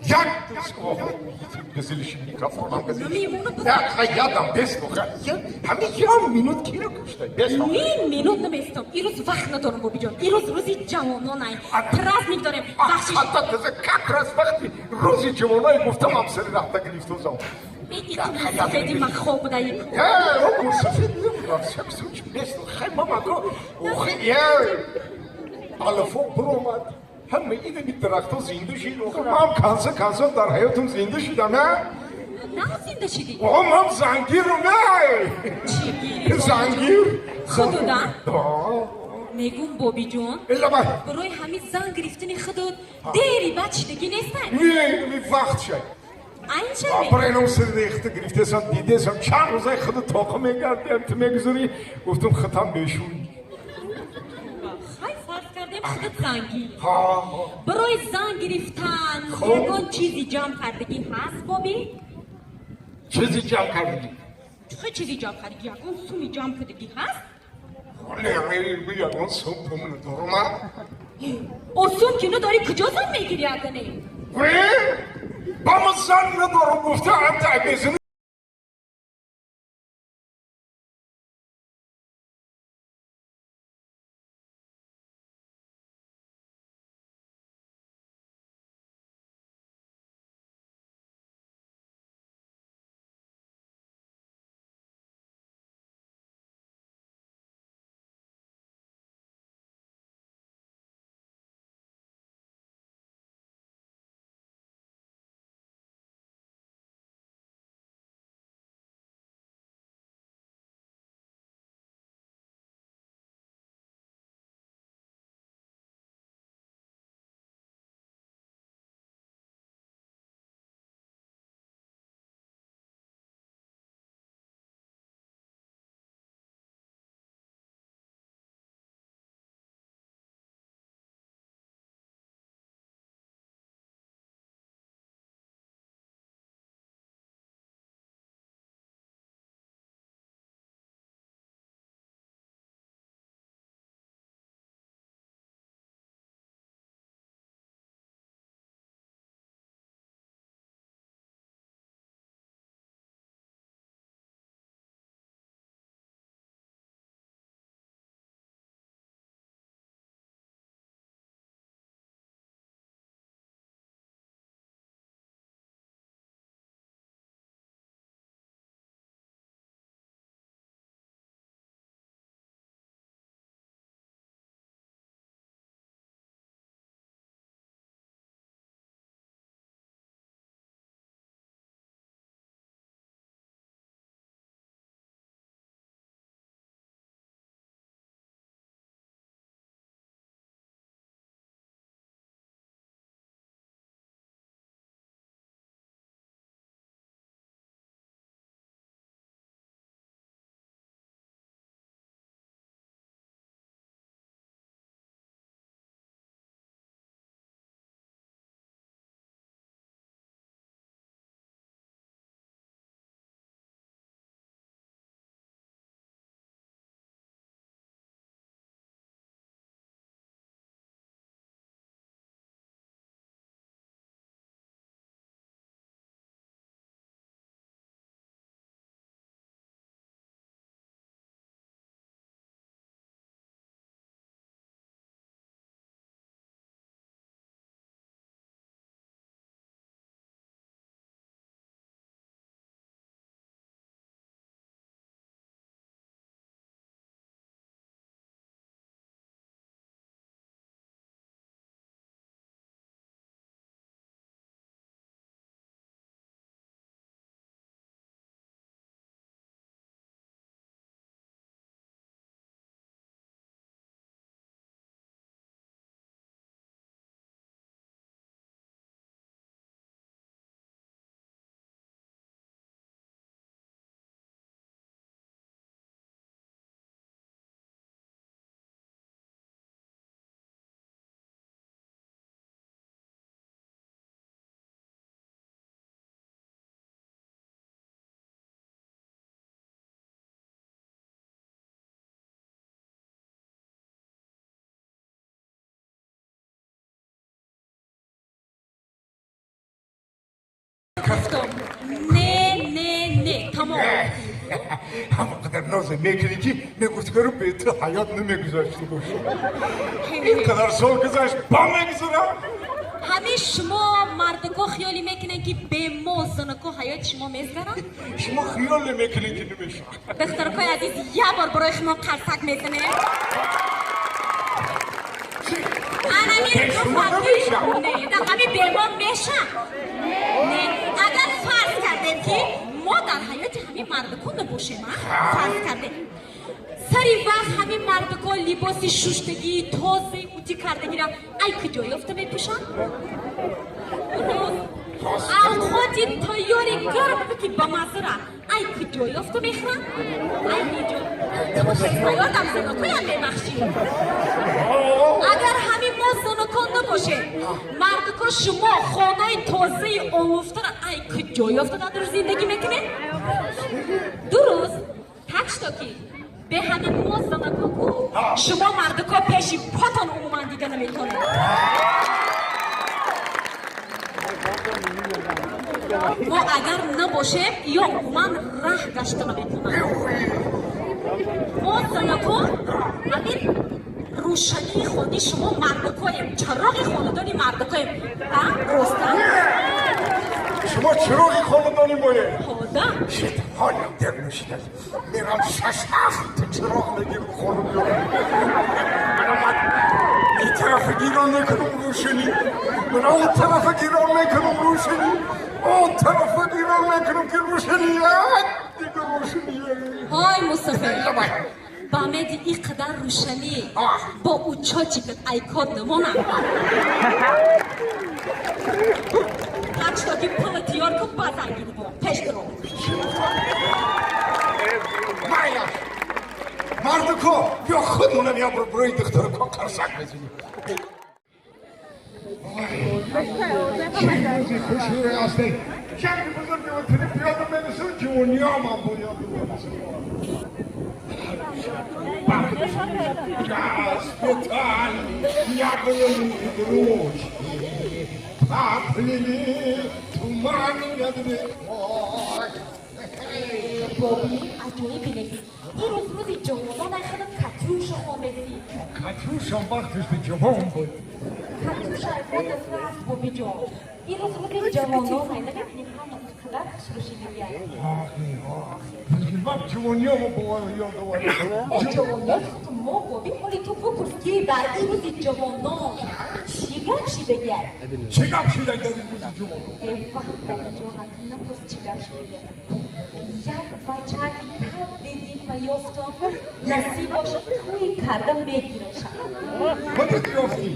як безилиши микрофонам ядам беслуха ҳамин минут киро куштай беслуха ним минут наместам ирӯз вақт надорам бобиҷон ирӯз рӯзи ҷавононай праздник дорем бахшиш как раз вақти рӯзи ҷавонои гуфтам ҳамсари рафта гирифтозам сафеди махоб будаи сафед беслуха мамаго алафо буромад ҳама инами дарахтҳо зинда шид ман канса дар ҳаётам зинда шидам на зинда шидӣ ман зангирм зангир худуда мегум бобиҷон барои ҳамин занг гирифтани худуд дери баъд шидагӣ нестай вақт шай برای سر ریخته گرفتم دیدم چند روزای خود طاقه میگردم تو میگذاری گفتم ختم بشون خیلی فرض کردم خودت زنگی برای زنگ گرفتن یگان چیزی جمع کردگی هست بابی؟ چیزی جمع کردگی؟ چه چیزی جمع کردگی؟ یگان سومی جمع کردگی هست؟ نه یگان سوم پوم ندارم سوم که نداری کجا زن میگیری ادنه؟ با ما زن ندارم گفته هم تعبیزنی گفتم نه تمام. همانقدر نازه میکنی که نگفتگاه رو به تو حیات نمیگذاشتی باشه. اینقدر سال گذشت با میگذارم. همه شما مردکا خیالی میکنن که به ما زنکا حیات شما میزگرن؟ شما خیال نمیکنی که نمیشه. دخترکای عزیز یه بار برای شما قرصک میزنه. همین تو فرقی نه همین به ما میشه. نه اگر فرض کردیم که ما در حیات همین مردکا نباشیم فرض کردیم سری وقت همین مردکا لباس شوشتگی تازه اوتی کردگی را ای کجا یافته میپوشن؟ اوقاتی تایاری گرم بکی با مزره ای کجا یافته میخورن؟ ای نیجا حیاتم زنکای هم میبخشی. اگر همین ما زنکا نباشه مردکا شما خانه تازه آوفته را ای کجا یافته در زندگی میکنه؟ درست تکشتاکی به همین ما زنکا گو شما مردکا پیشی پاتان عموما دیگه نمیتونه. ما اگر نباشه یا عموما راه گشته نمیتونه. ما زنکا همین روشنی خودی شما مردکایم چراغ خاندانی مردکایم رستم شما چراغی خاندانی باید خدا شد حالم در نوشیدن میرم 6-7 چراغ نگیر خانم من این طرف گیران نکنم روشنی من اون طرف گیران نکنم روشنی اون طرف گیران نکنم که روشنی دیگه روشنی های مصطفی با مدی این قدر روشنی با او چاچی که ایکاد نمونم هرچی که پل تیار کن بازنگی نمونم پیش درو مایا مردکو بیا خودمونم یا برای دخترکو قرصک بزنیم چیزی کشوره هستی شنگ بزرگی و تنی پیاده منسون جوانی هم باید بزنیم Госпиталь, я был друг, поплыли туманы над рекой. Бобои, аҷоиб бинедӣ. ин рӯзи ҷавонон айхеле катюша омезӣ. Катюша вақташ ҷавон буд. Катюша айхеле раст бобиҷон. ин рӯзи ҷавонон ай набинед ҳама қадар хушрӯшӣ мегӯяд. Вақт ҷавониёмо бовар ёдовар. ҷавониё мо боби ҳоли ту бупурс ки дар ин рӯзи ҷавонон чӣ гап шидагияд? Чӣ гап шидаг дар ин рӯзи ҷавонон? бобиҷон напурс чӣ гап шидагияд. як бачак таб дидим ва ёфтам насибош тӯй карда мегирашад. Куҷо ёфтӣ?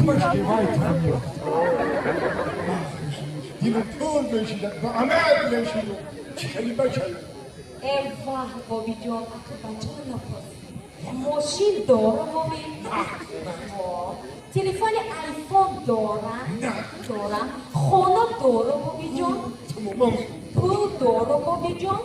Бачки вай там ёфт. Дина тӯр мешидад ва амал мешидад. Чӣ хели бачак? ваҳ бобиҷон ака бачаро напурс. ماشین دارم بابی؟ تلفن آیفون دارم؟ دارم. خانه دارم بابی جان؟ پول دارم بابی جان؟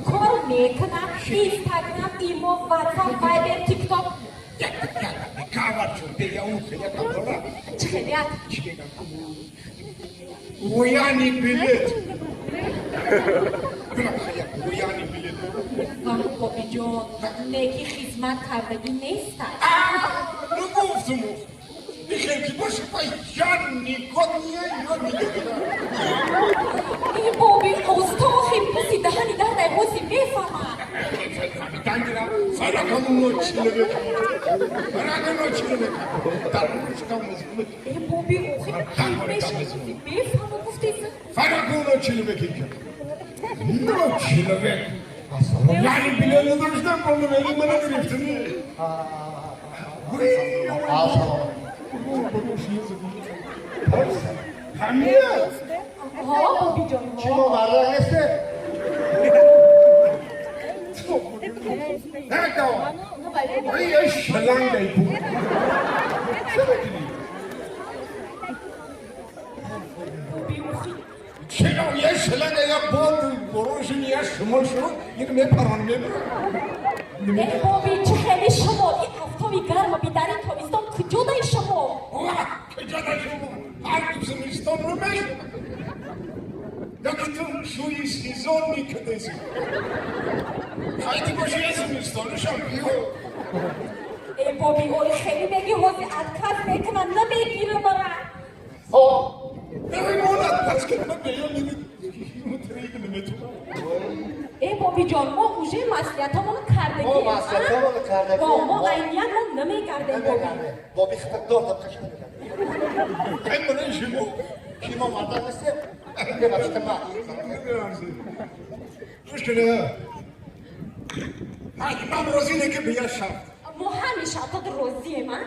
کار میکنم اینستاگرام ایمو واتساپ وایبر تیک توک کار چون دیگه اون خیلی کم دارم چه خیلی رویانی بلیت رویانی بلیت واه بابی جان نگی خدمت کردگی نیست نگفتم دیگه که باشه پای جانی کنیه یا میگه این بابی اوستاخی بسی دهنی دهنی بسی میفهمم میفهمیدن فرقمونو چیله بکنم فرقمونو چیله بکنم در روشکم مزمونه این بابی اوخی بسی میفهمم گفتی فرقمونو چیله بکنم اینو چیله بکنم یعنی بیله نداشتم بانو بلی منو گرفتنی همیه ها بابی جان ها چی مبرر نیسته؟ نه دوا این شلنگ ای بود چه بکنی؟ چرا یه شلنگ یا بود بروشن یا شمال شروع یک میپران میبرن بابی چه خیلی شما این هفتامی گرم بی در این تابستان کجا دای شما؟ کجا دای شما؟ هر کسی телевизор никогда. Хайди баши аз столшам био. بابی اوی خیلی بگی حوضی ادکاز میکنن نمیگیره مرا نمیموند پس که من بیان نمیتونم بابی جان ما اوژه مسئولیت همون کردگی ما مسئولیت همون کردگی ما عینیت هم نمیکردیم بابی خطب دار دم کشم نمیکردیم خیلی برای شما مردم نیستیم یه بچه ما خوش کنه من روزی نگه بیاد شب ما همیشه تا روزیه من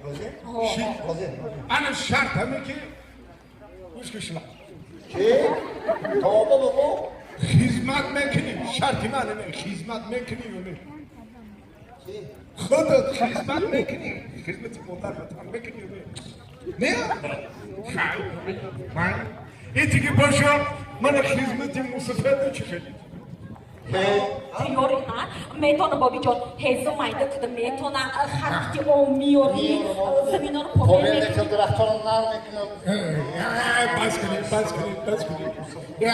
روزی؟ روزی انا شرط همه که گوش کشم چی؟ تا بابا خدمت میکنی شرطی من نه خدمت میکنی و نه چی؟ خودت خدمت میکنی خدمت مادر وطن میکنی و نه من این دیگه باشه من خدمت مسافر چی خیلی تیوری ها میتونه بابی جان هزو مایده کده میتونه خطی او میوری زمینان رو خب پومه یه نکل درختان رو نر میکنم بس کنید یا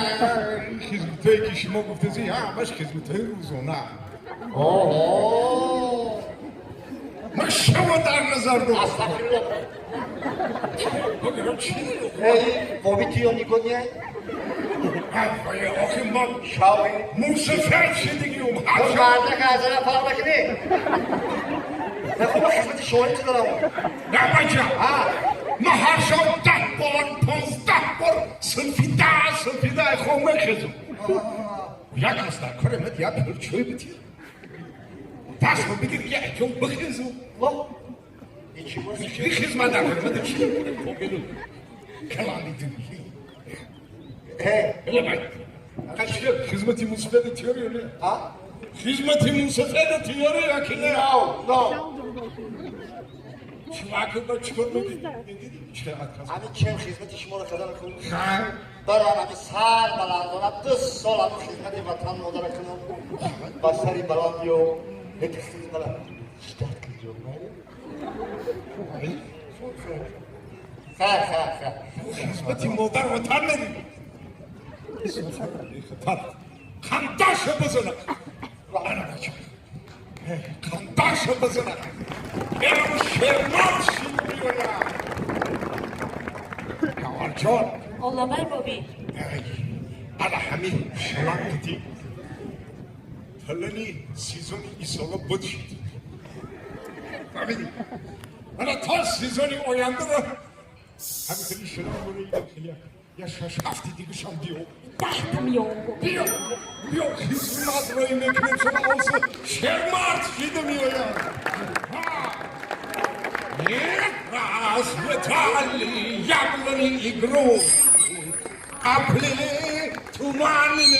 خدمتایی که شما گفته زی همش خدمتای روزانه من شما در نظر دارم بگرم چی؟ بابی تیو نیکنیه؟ آخه من شاوی مسافر شدگیم هر مرده که از این فرق بکنی نه خوب خدمت شوهری تو دارم نه بچه من هر شب 10 بار 15 بار سلفیده خود میخزم یک از در کار مد یک بار چوی بتیر پس خود بگیر یک جون بخزم این چی بود؟ این خزمت در خدمت چی؟ کلامی دونی خدمتی مسافر تیاری نه خدمتی مسافر تیاری یا که نه چه با چیکار میکنی؟ همین چند خدمتی شما رو خدا نکنم برای همین سر بلندانم 2 سال همین خدمتی وطن مادر کنم با سری بلندی و یک خدمت بلند شدت کنجور خیر خدمتی مادر وطن ندید خنداشو بزنم خنداشو بزنم اینم شرمات شید بیارم کار جان الله بای بابی انا همین شلام کتی فلانی سیزونی ایسالا بود شید فهمیدی انا تا سیزونی آینده رو همینطوری شلام رو ایدم یا 6-7 دیگه شام بیو 10 میلیون بیا خدمت رو این میکنیم شما آسه شرمات شیده میایم راس بتالی یبلنی ایگرو اپلی تومانی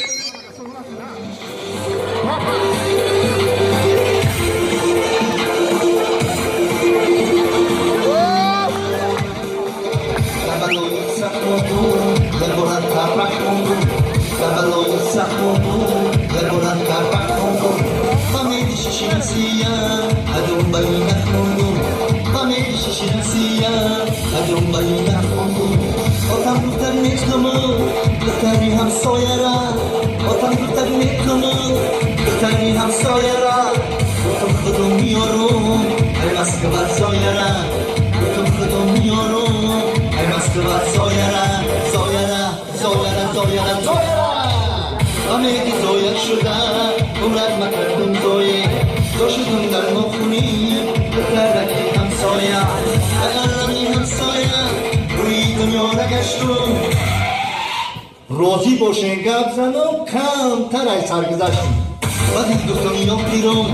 روزی باشن گپ زنم کمتر از سرگذشتیم وقتی دو دنیا بیرون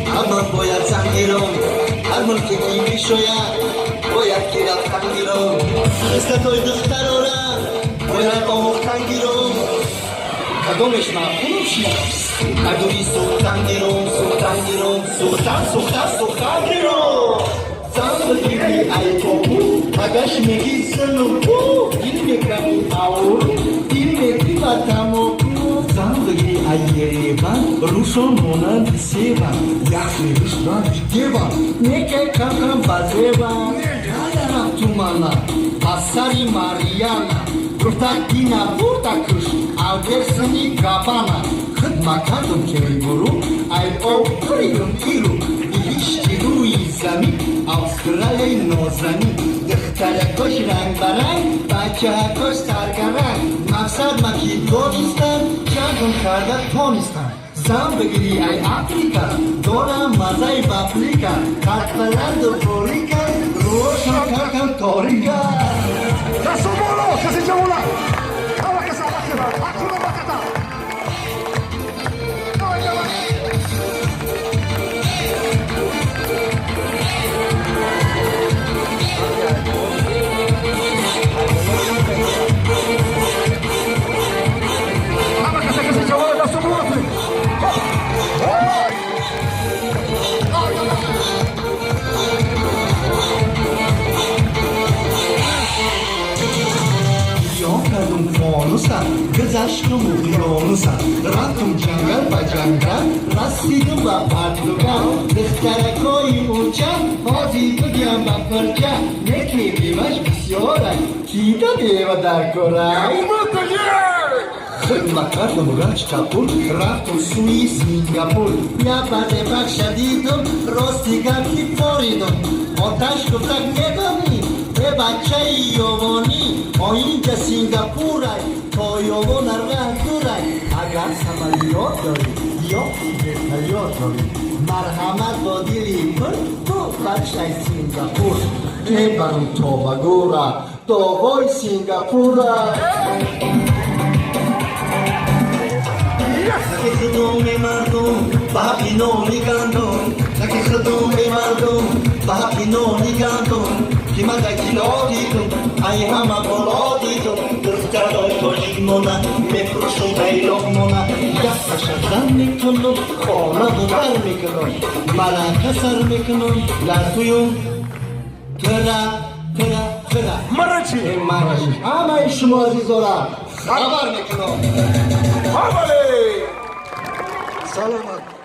اما باید زن ایران هر ملکی که میشاید باید که رفتن گیرون مثل توی دختر آرم باید آموختن گیرون کدومش مفهوم شید کدومی سوختن گیرون سوختن گیرون زن بگیری ای بابو مگش میگی سنو این میکنی آور این میگی بطمو زن بگیری ای من روشون مونند سیبن یخی روشن دیبن نیکه کم بزیبن یادرم تو مانا پسری ماریانا گرتا دینا بورتا کش алверсани габана хидмакардум кенгуру ай обдуридум иру бихишти рӯи замин австралияи нозанин духтаракош рангбаранг бачаҳакош саргаранг мақсад маки донистан ҷангум карда тонистан зам бигирӣ ай африка дорам мазаи бафлика қадбаланду борика рӯшон каркам торика Дастон боло, каси ҷавонон. Ҳама кас алахира, ҳаққуна баката. Ҳама каси ҷавонон дастон боло. кардум фонусам гузаштум уқёнусам рафтум ҷангал ба ҷангал расидум ба пардугам духтаракои мурча ҳозир бигӯям ба парча неки беваш бисёрай кида бева дар корай хидмат кардум раҷ капур рафтум сӯи сингапур як базебак шадидум рости гап ки форидум оташ гуфтак медонӣ бачаи ёвонӣ оинҷа сингапурай то ёвона раҳ дурай агар самалиёт дорӣ ё верталёт дорӣ марҳамат бо дили пур ту бачаи сингапур мебарум то ба гӯра доғои сингапура наки хидоми мардум ба ҳаққи нони гандум наки хидоми мардум ба ҳаққи нони гандум кимадакилодидум ай ҳама болодидум духтарой тоҷикмона мефурӯшум байлоқмона ясаша зан мекунум хонаву бар мекунум малака сар мекунум дар туюм тира тира тира Марачи ҳамаи шумо азизона хабар мекунам Авале саломат